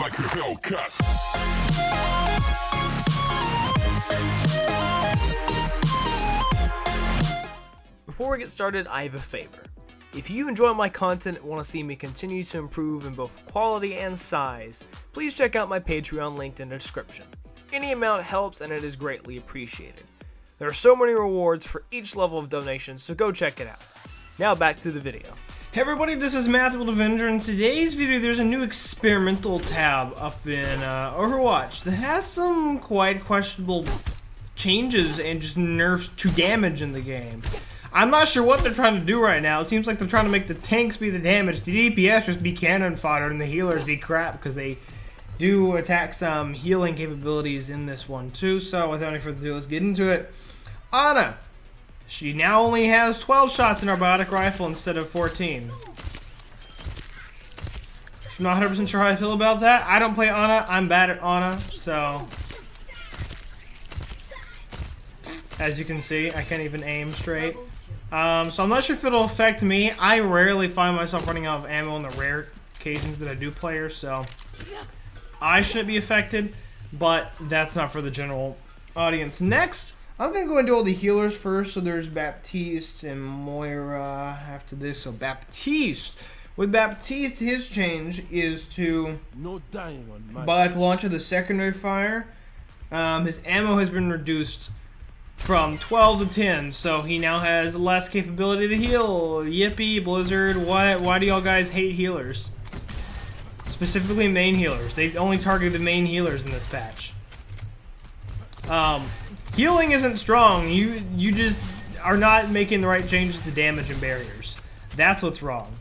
like a Hellcat. Before we get started, I have a favor. If you enjoy my content and want to see me continue to improve in both quality and size, please check out my Patreon linked in the description. Any amount helps and it is greatly appreciated. There are so many rewards for each level of donation, so go check it out. Now back to the video. Hey everybody, this is Untitled, in today's video there's a new experimental tab up in Overwatch that has some quite questionable changes and just nerfs to damage in the game. I'm not sure what they're trying to do right now. It seems like they're trying to make the tanks be the damage, the DPS just be cannon fodder, and the healers be crap, because they do attack some healing capabilities in this one too. So without any further ado, let's get into it. Ana. She now only has 12 shots in her biotic rifle instead of 14. I'm not 100% sure how I feel about that. I don't play Ana. I'm bad at Ana, so... As you can see, I can't even aim straight. So I'm not sure if it'll affect me. I rarely find myself running out of ammo on the rare occasions that I do play her, so... I shouldn't be affected, but that's not for the general audience. Next, I'm going to go into all the healers first. So there's Baptiste and Moira after this. So Baptiste. With Baptiste, his change is to biotic launcher the secondary fire. His ammo has been reduced from 12 to 10, so he now has less capability to heal. Yippee, Blizzard. Why do y'all guys hate healers? Specifically main healers. They've only targeted main healers in this patch. Healing isn't strong. You just are not making the right changes to damage and barriers. That's what's wrong.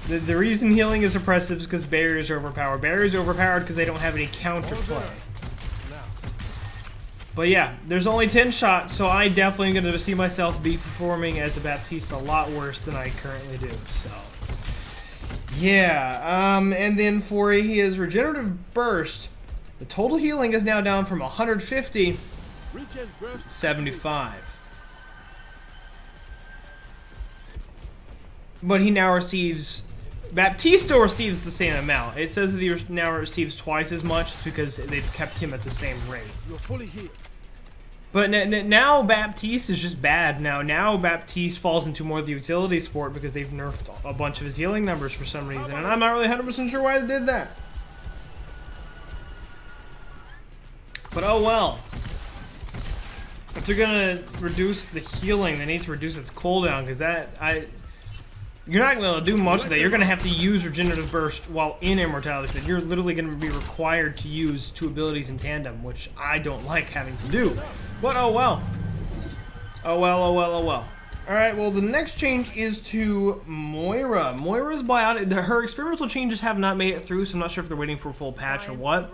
The reason healing is oppressive is because barriers are overpowered. Barriers are overpowered because they don't have any counterplay. But yeah, there's only 10 shots, so I definitely am going to see myself be performing as a Baptiste a lot worse than I currently do. So yeah, and then for his Regenerative Burst, the total healing is now down from 150 to 75. But he now receives... Baptiste still receives the same amount. It says that he now receives twice as much because they've kept him at the same rate. You're fully hit. But now Baptiste is just bad. Now Baptiste falls into more of the utility sport because they've nerfed a bunch of his healing numbers for some reason. And I'm not really 100% sure why they did that. But oh well. If they're gonna reduce the healing, they need to reduce its cooldown, because you're not gonna do much of that. You're gonna have to use Regenerative Burst while in Immortality, but you're literally gonna be required to use two abilities in tandem, which I don't like having to do. But oh well. Oh well, oh well, oh well. Alright, well the next change is to Moira. Moira's biotic, her experimental changes have not made it through, so I'm not sure if they're waiting for a full patch or what.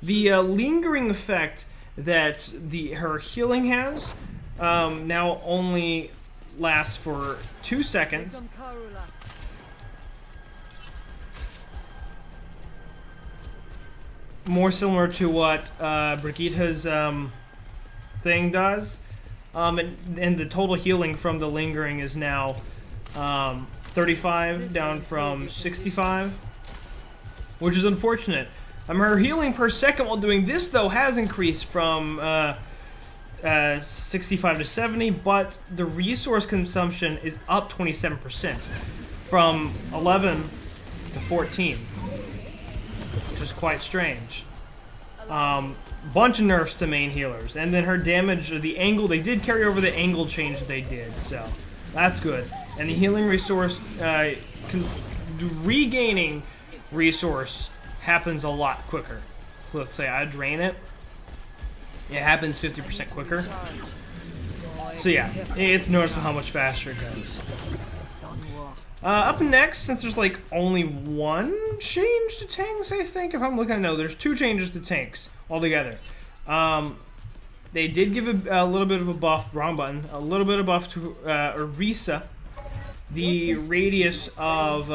The lingering effect that her healing has now only lasts for 2 seconds. More similar to what Brigitte's thing does. And the total healing from the lingering is now 35 down from 65, which is unfortunate. Her healing per second while doing this, though, has increased from 65 to 70, but the resource consumption is up 27%, from 11 to 14, which is quite strange. Bunch of nerfs to main healers, and then her damage, the angle, they did carry over the angle change that they did, so that's good. And the healing resource, regaining resource happens a lot quicker. So let's say I drain it, it happens 50% quicker. So yeah, it's noticeable how much faster it goes. Up next, since there's like only one change to tanks, I think, if I'm looking at, no, there's 2 changes to tanks altogether. They did give a little bit of a buff, wrong button, a little bit of buff to Orisa. The radius of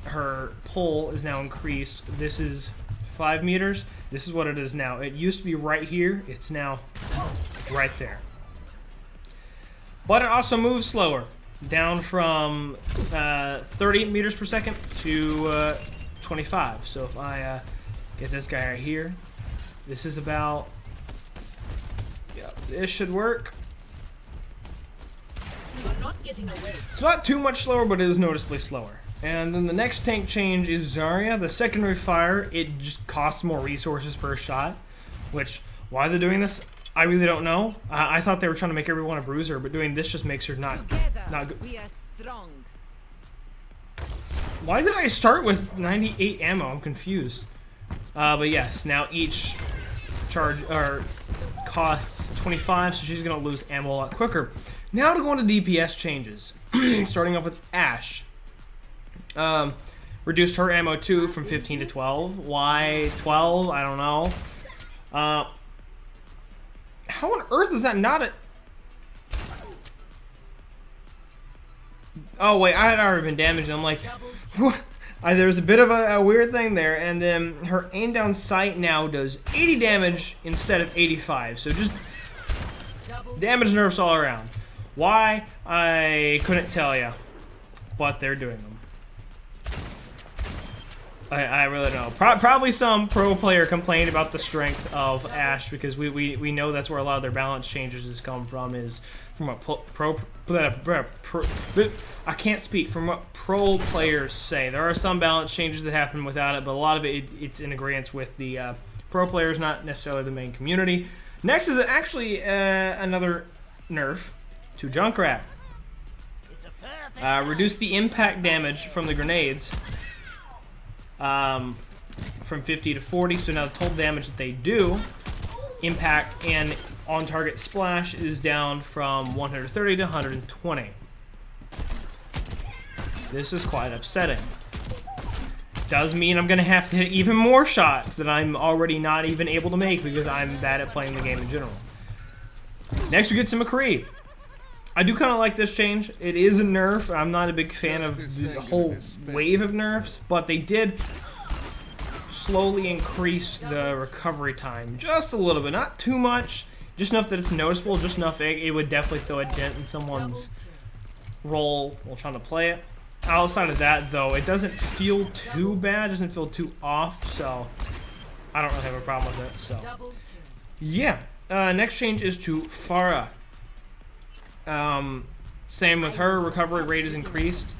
her pull is now increased. This is 5 meters. This is what it is now. It used to be right here. It's now right there. But it also moves slower, down from 38 meters per second to 25. So if I get this guy right here, this is about, yeah, this should work. It's not too much slower, but it is noticeably slower. And then the next tank change is Zarya. The secondary fire, it just costs more resources per shot, which, why they're doing this, I really don't know. I thought they were trying to make everyone a bruiser, but doing this just makes her not good. We are strong. Why did I start with 98 ammo? I'm confused. But yes, now each charge or costs 25, so she's gonna lose ammo a lot quicker. Now to go into DPS changes. Starting off with Ashe. Reduced her ammo too from 15 to 12. Why 12? I don't know. How on earth is that not a... Oh wait, I had already been damaged. I'm like, what? There was a bit of a weird thing there, and then her aim down sight now does 80 damage instead of 85. So just damage nerfs all around. Why? I couldn't tell you, but they're doing them. I really don't know. Probably some pro player complained about the strength of Ashe, because we know that's where a lot of their balance changes has come from, is from what I can't speak, from what pro players say. There are some balance changes that happen without it, but a lot of it's in agreement with the pro players, not necessarily the main community. Next is actually another nerf to Junkrat. Reduce the impact damage from the grenades from 50 to 40, so now the total damage that they do, impact and on-target splash, is down from 130 to 120. This is quite upsetting. Does mean I'm going to have to hit even more shots that I'm already not even able to make because I'm bad at playing the game in general. Next we get to Mccree. I do kind of like this change. It is a nerf. I'm not a big fan of this whole wave of nerfs, but they did slowly increase the recovery time just a little bit. Not too much, just enough that it's noticeable, just enough it would definitely throw a dent in someone's role while trying to play it. Outside of that, though, it doesn't feel too bad, it doesn't feel too off, so I don't really have a problem with it. So yeah, next change is to Fara. Same with her, recovery rate is increased.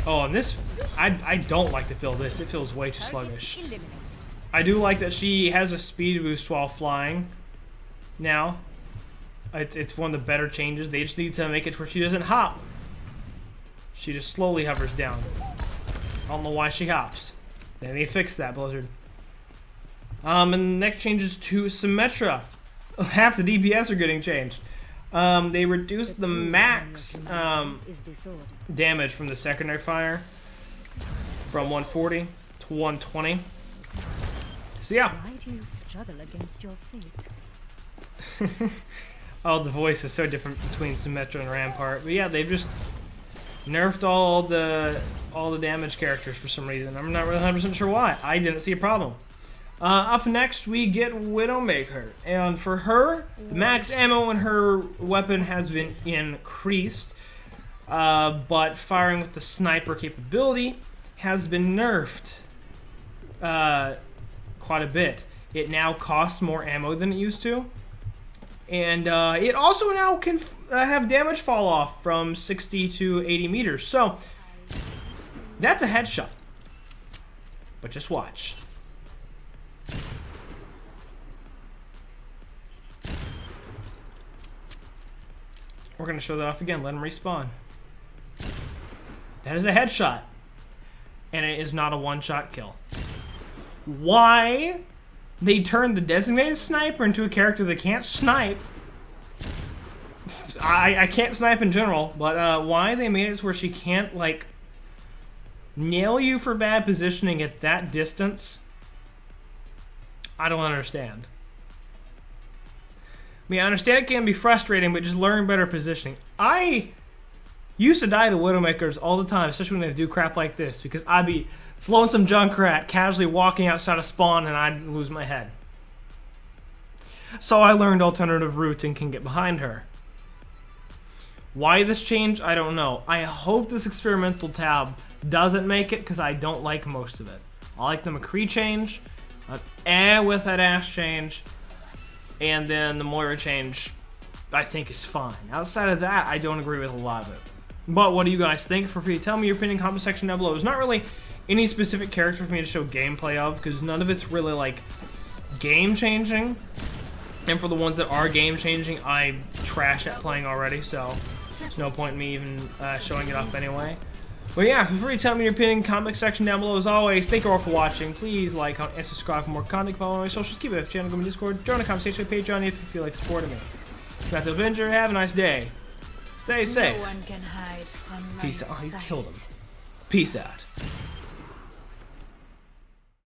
Oh, and this, I don't like to feel this. It feels way too sluggish. I do like that she has a speed boost while flying now. It's one of the better changes. They just need to make it where she doesn't hop. She just slowly hovers down. I don't know why she hops. They need to fix that, Blizzard. And the next change is to Symmetra. Half the DPS are getting changed. They reduced the max damage from the secondary fire from 140 to 120. So yeah. Why do you struggle against your fate? Oh, the voice is so different between Symmetra and Rampart. But yeah, they've just nerfed all the damage characters for some reason. I'm not really 100% sure why. I didn't see a problem. Up next, we get Widowmaker, and for her, the max ammo in her weapon has been increased, but firing with the sniper capability has been nerfed quite a bit. It now costs more ammo than it used to, and it also now can have damage fall off from 60 to 80 meters, so that's a headshot, but just watch. We're going to show that off again. Let him respawn. That is a headshot. And it is not a one-shot kill. Why they turned the designated sniper into a character that can't snipe. I can't snipe in general, but why they made it to where she can't, like, nail you for bad positioning at that distance, I don't understand. I mean, I understand it can be frustrating, but just learn better positioning. I used to die to Widowmakers all the time, especially when they do crap like this, because I'd be slowing some Junkrat, casually walking outside of spawn, and I'd lose my head. So I learned alternative routes and can get behind her. Why this change? I don't know. I hope this experimental tab doesn't make it because I don't like most of it. I like the Mccree change, with that Ash change, and then the Moira change I think is fine. Outside of that, I don't agree with a lot of it. But what do you guys think? Feel free to tell me your opinion in the comment section down below. There's not really any specific character for me to show gameplay of because none of it's really like game changing. And for the ones that are game changing, I trash at playing already, so there's no point in me even showing it off anyway. But yeah, feel free to tell me your opinion in the comment section down below. As always, thank you all for watching. Please like, comment, and subscribe for more content. Follow my socials. Keep it up. Channel, go to Discord. Join the conversation with Patreon if you feel like supporting me. Untitled Avenger, have a nice day. Stay safe. No one can hide from my Peace out. Oh, you sight. killed him. Peace out.